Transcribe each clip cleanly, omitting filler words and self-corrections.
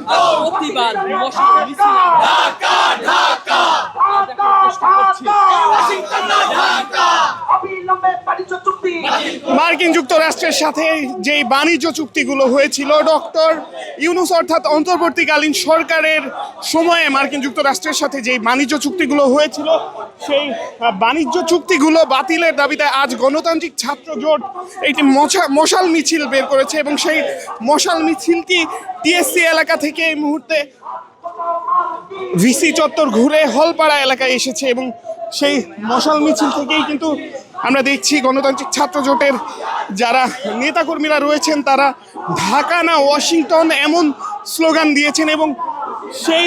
প্রতিবাদ মশাল মিছিল ঢাকা ঢাকা দেখার চেষ্টা করছি। মার্কিন যুক্তরাষ্ট্রের সাথে যেই বাণিজ্য চুক্তিগুলো হয়েছিল ডক্টর ইউনূস অর্থাৎ অন্তর্বর্তীকালীন সরকারের সময়ে মার্কিন যুক্তরাষ্ট্রের সাথে যেই বাণিজ্য চুক্তিগুলো হয়েছিল সেই বাণিজ্য চুক্তিগুলো বাতিলের দাবিতে আজ গণতান্ত্রিক ছাত্র জোট একটি মশাল মিছিল বের করেছে এবং সেই মশাল মিছিলটি টিএসসি এলাকা থেকে এই মুহূর্তে ভিসি চত্বর ঘুরে হলপাড়া এলাকায় এসেছে এবং সেই মশাল মিছিল থেকেই কিন্তু আমরা দেখছি গণতান্ত্রিক ছাত্র জোটের যারা নেতাকর্মীরা রয়েছেন তারা ঢাকা না ওয়াশিংটন এমন স্লোগান দিয়েছেন এবং সেই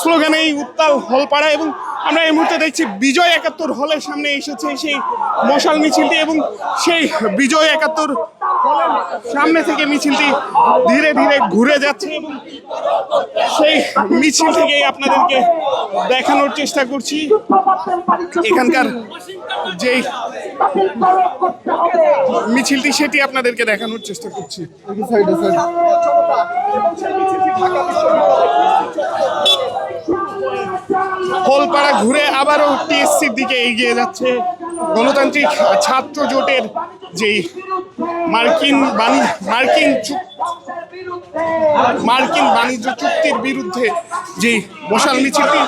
স্লোগানেই উত্তাল হলপাড়া এবং আমরা এই মুহূর্তে দেখছি বিজয় ৭১ হলের সামনে এসেছে সেই মশাল মিছিলটি এবং সেই বিজয় ৭১ হলের সামনে থেকে মিছিলটি ধীরে ধীরে ঘুরে যাচ্ছে এবং সেই মিছিল থেকেই আপনাদেরকে দেখানোর চেষ্টা করছি এখানকার যেই মিছিলটি সেটি আপনাদেরকে দেখানোর চেষ্টা করছি। হলপাড়া ঘুরে আবারও টিএসসির দিকে এগিয়ে যাচ্ছে গণতান্ত্রিক ছাত্র জোটের যেই মার্কিন বাণিজ্য চুক্তির বিরুদ্ধে যেই মশাল মিছিলটি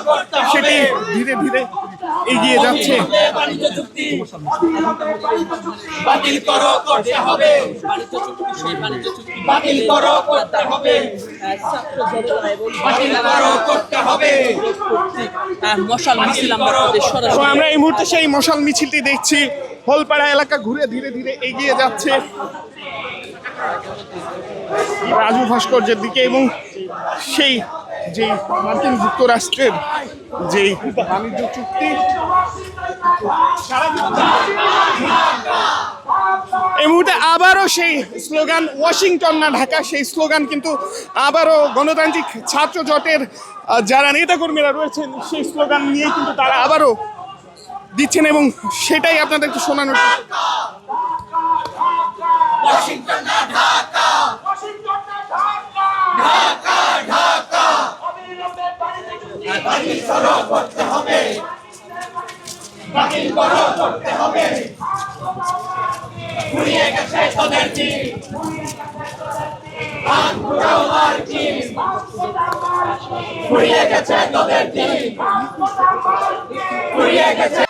সেটি ধীরে ধীরে এগিয়ে যাচ্ছে। বাতিল করো করতে হবে বাতিল করো করতে হবে ছাত্র জনতা এবং বাতিল করো করতে হবে মশাল মিছিল আমরা তো সরাসরি আমরা এই মুহূর্তে সেই মশাল মিছিলটি দেখছি হলপাড়া এলাকা ঘুরে ধীরে ধীরে এগিয়ে যাচ্ছে রাজু ভাস্কর্যের দিকে এবং সেই যেই মার্কিন যুক্তরাষ্ট্রের যেই বাণিজ্য চুক্তি এই মুহূর্তে আবারও সেই স্লোগান ওয়াশিংটন না ঢাকা সেই স্লোগান কিন্তু আবারও গণতান্ত্রিক ছাত্র জোটের যারা নেতাকর্মীরা রয়েছেন সেই স্লোগান নিয়ে কিন্তু তারা আবারও দিচ্ছেন এবং সেটাই আপনাদেরকে শোনানোর ওয়াশিংটন না ঢাকা ঢাকা ঢাকা বাতিল করো করতে হবে বাতিল করো করতে হবে ঘুরিয়ে গেছে তোদের দিন ঘুরিয়ে গেছে তোদের দিন ঘুরিয়ে গেছে